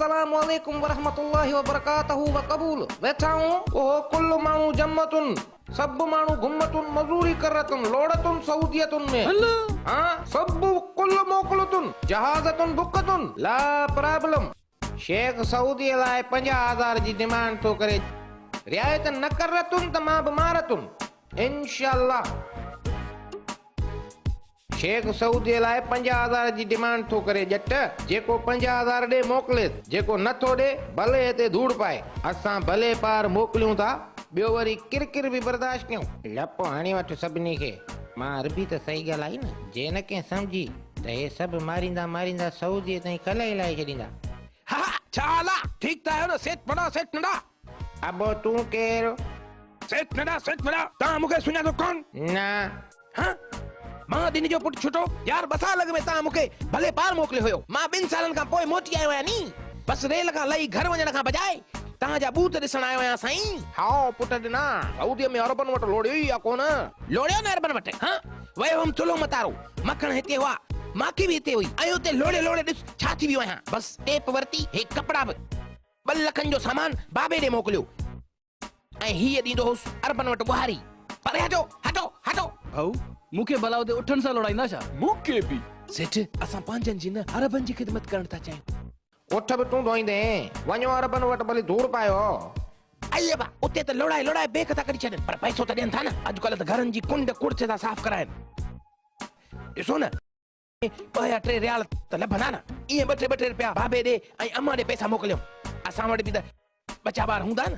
अस्सलाम वालेकुम वरहमतुल्लाहि वबरकातहू व कबूल। वेठा हूं ओहो कुल्लु माण्हू जम्मतुन, सब माण्हू घुमतुन, मजूरी करतुन, लोड़तुन सऊदियतुन में। हाँ, सब कुल्लु मोकलतुन, जहाजतुन बुकतुन, ला प्रॉब्लम। शेख सऊदी लाए 50,000 जी डिमांड तो करे, रियायत न करतुन त मां बीमारतुन इंशाअल्लाह। शेख सऊदी लाए 50,000 जी डिमांड तो करे जट, जेको 50,000 दे मोकले, जेको नथो दे भले हिते धूड़ पाए। असां भले पार मोकलियूं था, बियो वरी किरकिर भी बर्दाश्त कयूं। लपो हणी वठ सभिनी खे। मां अरबी त सही ॻाल्हाई न, जे न के समझी त हे सभु मारींदा मारींदा सऊदी ताईं कल्ह ई लाए छॾींदा। हा छा हाल आहे? ठीक त आहियो न? सेठ वॾा सेठ नंढा? अबो तूं केरु? सेठ नंढा सेठ वॾा तव्हां मूंखे सुञाणो कोन? न। हाँ मां दिन जो पुट छुटो यार, 2 साल में तव्हां मूंखे भले पार मोकिलियो हुयो। मां 2 सालनि खां पोइ मोटी आयो आहियां नी। बस रेल खां लही घर वञण खां बजाए तव्हांजा बूथ ॾिसण आयो आहियां साईं। हाओ पुट ॾिना, सऊदीअ में अरबन वटि लोड़ियो ई आहे कोन? लोड़ियो न अरबन वटि? हाँ वयो हुअमि चुलो मतारो, मखण हिते हुआ, माखी भी हिते हुई, ऐं हुते लोड़े लोड़े ॾिस छा थी वियो आहियां। बस टेप वरती, हे कपड़ा बि 2 लखनि जो सामान बाबे ॾे मोकिलियो, ऐं हीअ ॾींदो हुउसि अरबन वटि बुहारी। परे हटो हटो हटो। भाऊ मूंखे भला उते उठण सां लोड़ाईंदा छा? मूंखे बि सेठ, असां पंहिंजनि जी न अरबन जी ख़िदमत करण था चाहियूं। उठ बि तूं धोईंदे, वञो अरबन वटि भले धूड़ पायो। अయ్య बा उते त लोड़ाए लोड़ाए बेक था कढी छॾनि, पर पैसो त ॾियनि था न। अॼुकल्ह त घरनि जी कुंड कुड़िचे था साफ़ कराइनि। ॾिसो न 2 या 3 रियाल त लभंदा न, ईअं 2-2 रुपया बाबे ॾे ऐं अम्मा ॾे पैसा मोकिलियो। असां वटि बि त बचा ॿार हूंदा न।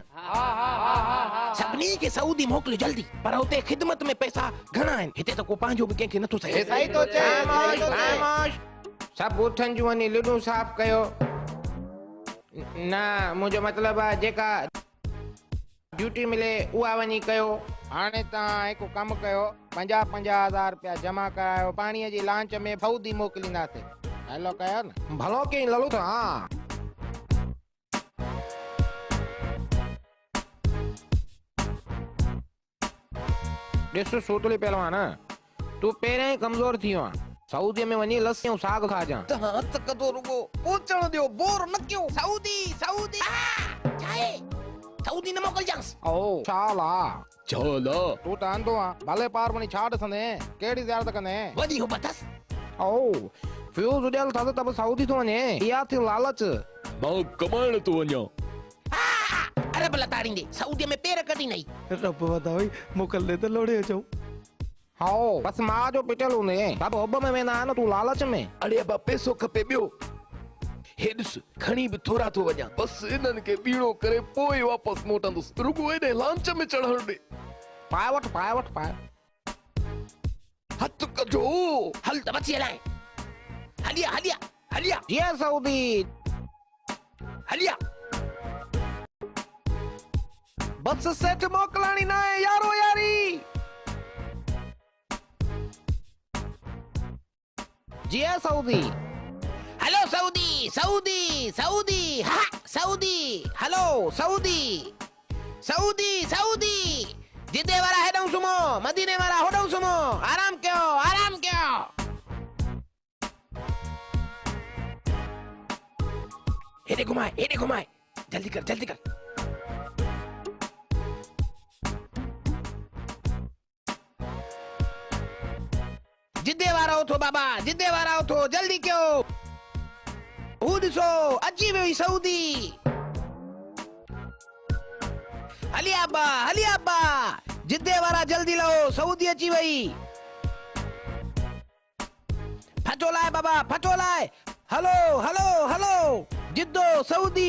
सभिनी खे सऊदी मोकिलियो जल्दी, पर हुते ख़िदमत में पैसा घणा आहिनि, हिते त को पंहिंजो बि कंहिंखे नथो सहे। सही तो चए। खामोश। सभु उठनि जूं वञी लिडूं साफ़ कयो। न मुंहिंजो मतिलबु आहे जेका ड्यूटी मिले उहा वञी कयो। हाणे तव्हां हिकु कमु कयो, 50,000 रुपया जमा करायो, पाणीअ जी लांच में सऊदी मोकिलींदासीं। हलो कयो न, भलो कई ललू था। ॾिस सूतली पहलवान, तूं पहिरियों ई कमज़ोर थी वियो आहे। सऊदीअ में वञी लस्सी ऐं साग खाजां। तव्हां हथ कदो रुगो पहुचण दियो, बोर न कयो। सऊदी सऊदी छाए? सऊदी न मोकिलजांसि। ओ छाला चला तूं त अंधो आहे, भले पार वञी छा ॾिसंदे, कहिड़ी ज़ियारत कंदे? वॾी हो बतस। ओ फ्यूज़ उॾियल अथसि त बि सऊदी थो वञे, इहा थी लालच। मां कमाइण थो वञा। अरब लताड़ींदे सऊदीअ में पेर कढी नहीं। रब वधाई मोकल दे त लोड़े अचूं। हाओ बस मां जो पिटल हूंदे, बाबा होब में वेंदा न, तूं लालच में। अड़े अबा पैसो खपे ॿियो। हे ॾिस खणी बि थोरा थो वञा, बस इन्हनि खे बीणो करे पोइ वापसि मोटंदुसि। रुगो हेॾे लांच में चढ़ण ॾे। पाए वठ पाए वठ पाए। हथ कजो। हल त बची हलाए। हलिया हलिया हलिया। जीअं सऊदी हलिया। बस सेठ मोकलानी ना है यारो यारी। जीअं Saudi. Hello Saudi Saudi Saudi. हा Saudi. Hello Saudi Saudi Saudi. जिदे वाला हेडों सुमो, मदीने वाला होडों सुमो। आराम कयो आराम कयो। हेडे घुमाए जल्दी कर जल्दी कर। जिदे वारा उठो बाबा, जिदे वारा उठो, जल्दी कयो। हू ॾिसो अची वई सऊदी। हलिया अब्बा जिदे वारा जल्दी लो, सऊदी अची वई। फटो लाए बाबा फटो लाए। हलो हलो हलो जिद्दो सऊदी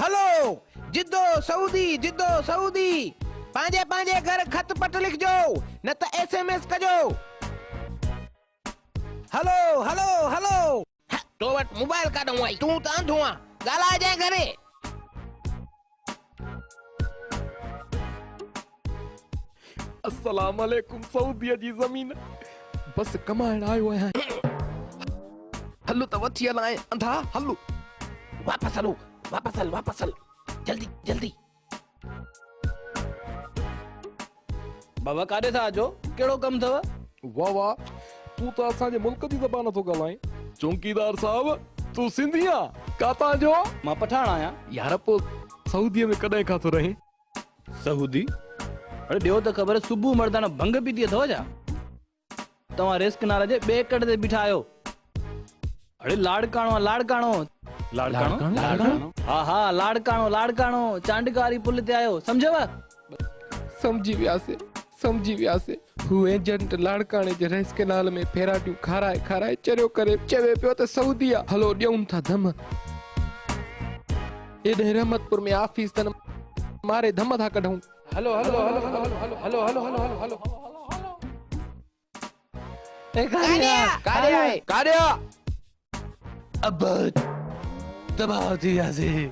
हलो जिद्दो सऊदी। पंहिंजे घर खत पट लिखजो, न त SMS कजो। हलो तो वट मोबाइल काढूं आई, तूं त अंधो आ, ॻाल्हाए जाए घरे। अस्सलाम वालेकुम सऊदीअ जी ज़मीन, बस कमाइण आयो आहियां। हलो त वठी हलाए अंधा। हलो वापस हल जल्दी। बाबा काॾे था अचो? कहिड़ो कमु अथव? वाह वाह, तू तो असांजे मुल्क जी ज़बान थो ॻाल्हाए। चौकीदार साहब तू सिंधिया काता जो मां पठाण आहियां। यार पो सऊदीअ में कॾहिं खां थो रहे? सऊदी अरे ॾियो त ख़बर सुबुह मर्दाना भंग पीती अथव छा? तव्हां रेस किनारे जे ॿिए कड़ ते बीठा आहियो। अरे लाड़काणो लाड़काणो लाड़काणो हा हा लाड़काणो चांडकारी पुल ते आयो समझव? समझी वियासे हू एजेंट लाड़काणे जे रेस केनाल में फेराटियूं खाराए चरियो करे चवे पियो त सऊदी आहे, हलो ॾियूं था धम। एॾे रहमतपुर में ऑफिस तन मारे धम था कढूं। हलो हलो हलो हलो हलो हलो हलो हलो हलो हलो कारिया अब तबाह थी वियासीं।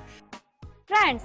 फ्रेंड्स